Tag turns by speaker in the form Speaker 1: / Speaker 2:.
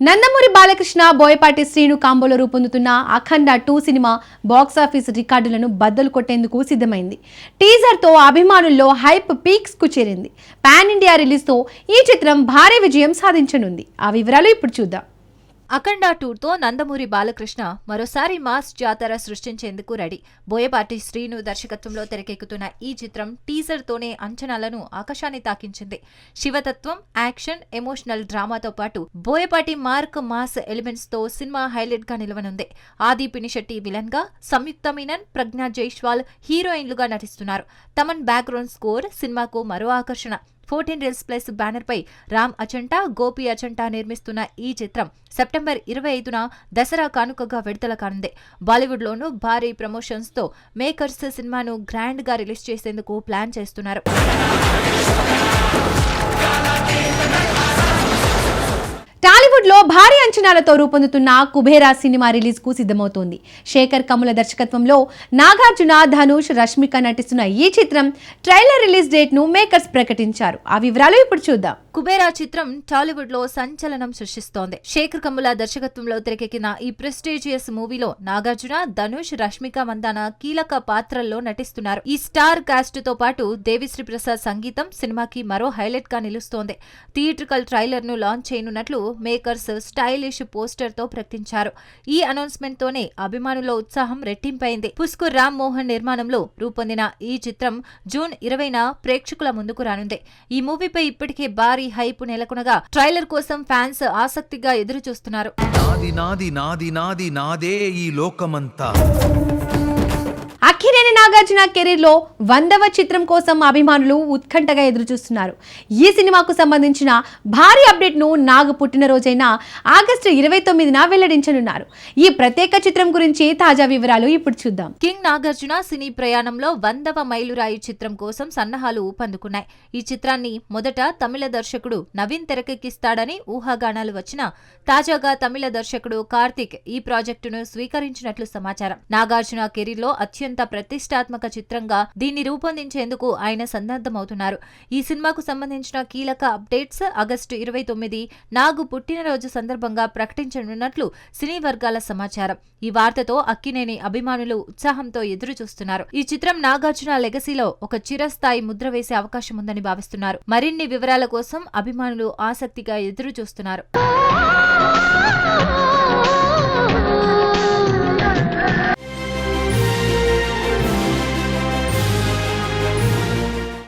Speaker 1: నందమూరి బాలకృష్ణ బోయపాటి శ్రీను కాంబోలో రూపొందుతున్న అఖండ 2 cinema box office రికార్డులను బద్దలు కొట్టేందుకు సిద్ధమైంది. టీజర్తో అభిమానుల్లో హైప్ పీక్స్ కు చేరింది. పాన్ ఇండియా రిలీజ్తో ఈ చిత్రం భారీ విజయం సాధించనుంది. ఆ వివరాలు ఇప్పుడు చూద్దాం.
Speaker 2: అఖండ 2తో నందమూరి బాలకృష్ణ మరోసారి మాస్ జాతర సృష్టించేందుకు రెడీ. బోయపాటి శ్రీను దర్శకత్వంలో తెరకెక్కుతున్న ఈ చిత్రం టీజర్తోనే అంచనాలను ఆకాశాన్ని తాకించింది. శివతత్వం, యాక్షన్, ఎమోషనల్ డ్రామాతో పాటు బోయపాటి మార్క్ మాస్ ఎలిమెంట్స్ తో సినిమా హైలైట్ గా నిలవనుంది. ఆది పినిశెట్టి విలన్ గా, సంయుక్త మీనన్, ప్రజ్ఞా జైస్వాల్ హీరోయిన్లుగా నటిస్తున్నారు. తమన్ బ్యాక్గ్రౌండ్ స్కోర్ సినిమాకు మరో ఆకర్షణ. 14 Reels Plus బ్యానర్ పై రామ్ అచంటా, గోపి అచంటా నిర్మిస్తున్న ఈ చిత్రం సెప్టెంబర్ 25న దసరా కానుకగా విడుదల కానుంది. బాలీవుడ్ లోనూ భారీ ప్రమోషన్స్ తో మేకర్స్ సినిమాను గ్రాండ్ గా రిలీజ్ చేసేందుకు ప్లాన్ చేస్తున్నారు.
Speaker 1: టాలీవుడ్ లో భారీ అంచనాలతో రూపొందుతున్న కుబేరా సినిమా రిలీజ్ కు సిద్ధమవుతోంది. శేఖర్ కమ్ముల దర్శకత్వంలో నాగార్జున, ధనుష్, రష్మిక నటిస్తున్న ఈ చిత్రం ట్రైలర్ రిలీజ్ డేట్ ను మేకర్స్ ప్రకటించారు. ఆ వివరాలు ఇప్పుడు చూద్దాం.
Speaker 2: కుబేరా చిత్రం టాలీవుడ్ లో సంచలనం సృష్టిస్తోంది. శేఖర్ కమ్ముల దర్శకత్వంలో తెరకెక్కిన ఈ ప్రెస్టీజియస్ మూవీలో నాగార్జున, ధనుష్, రష్మిక మందాన కీలక పాత్రల్లో నటిస్తున్నారు. ఈ స్టార్ కాస్ట్ తో పాటు దేవిశ్రీ ప్రసాద్ సంగీతం సినిమాకి మరో హైలైట్ గా నిలుస్తోంది. థియేట్రికల్ ట్రైలర్ ను లాంచ్ చేయనున్నట్లు మేకర్స్ స్టైలిష్ పోస్టర్ తో ప్రకటించారు. ఈ అనౌన్స్మెంట్ తోనే అభిమానుల ఉత్సాహం రెట్టింపైంది. పుష్కర్ రామ్ మోహన్ నిర్మాణంలో రూపొందిన ఈ చిత్రం జూన్ 20న ప్రేక్షకుల ముందుకు రానుంది. ఈ మూవీపై ఇప్పటికే భారీ హైప్ నెలకొనగా ట్రైలర్ కోసం ఫ్యాన్స్ ఆసక్తిగా ఎదురు చూస్తున్నారు.
Speaker 3: నాది నాది నాది నాది నాదే ఈ లోకమంతా.
Speaker 1: అక్కినేని నాగార్జున కెరీర్ లో 100వ చిత్రం కోసం అభిమానులు ఉత్కంఠగా ఎదురుచూస్తున్నారు. ఈ సినిమాకు సంబంధించిన భారీ అప్డేట్ ను నాగ్ పుట్టినరోజైన ఆగస్టు 29న వెల్లడించనున్నారు. ఈ ప్రత్యేక చిత్రం గురించి తాజా వివరాలు ఇప్పుడు చూద్దాం.
Speaker 2: కింగ్ నాగార్జున సినీ ప్రయాణంలో 100వ మైలురాయి చిత్రం కోసం సన్నాహాలు ఊపందుకున్నాయి. ఈ చిత్రాన్ని మొదట తమిళ దర్శకుడు నవీన్ తెరకెక్కిస్తాడని ఊహాగానాలు వచ్చినా తాజాగా తమిళ దర్శకుడు కార్తిక్ ఈ ప్రాజెక్టును స్వీకరించినట్లు సమాచారం. నాగార్జున కెరీర్ లో అత్యంత ప్రతిష్టాత్మక చిత్రంగా దీన్ని రూపొందించేందుకు ఆయన సన్నద్ధమవుతున్నారు. ఈ సినిమాకు సంబంధించిన కీలక అప్డేట్స్ ఆగస్టు 29 నాగు పుట్టినరోజు సందర్భంగా ప్రకటించనున్నట్లు సినీ వర్గాల సమాచారం. ఈ వార్తతో అక్కినేని అభిమానులు ఉత్సాహంతో ఎదురు చూస్తున్నారు. ఈ చిత్రం నాగార్జున లెగసీలో ఒక చిరస్థాయి ముద్ర వేసే అవకాశం ఉందని భావిస్తున్నారు. మరిన్ని వివరాల కోసం అభిమానులు ఆసక్తిగా ఎదురు చూస్తున్నారు.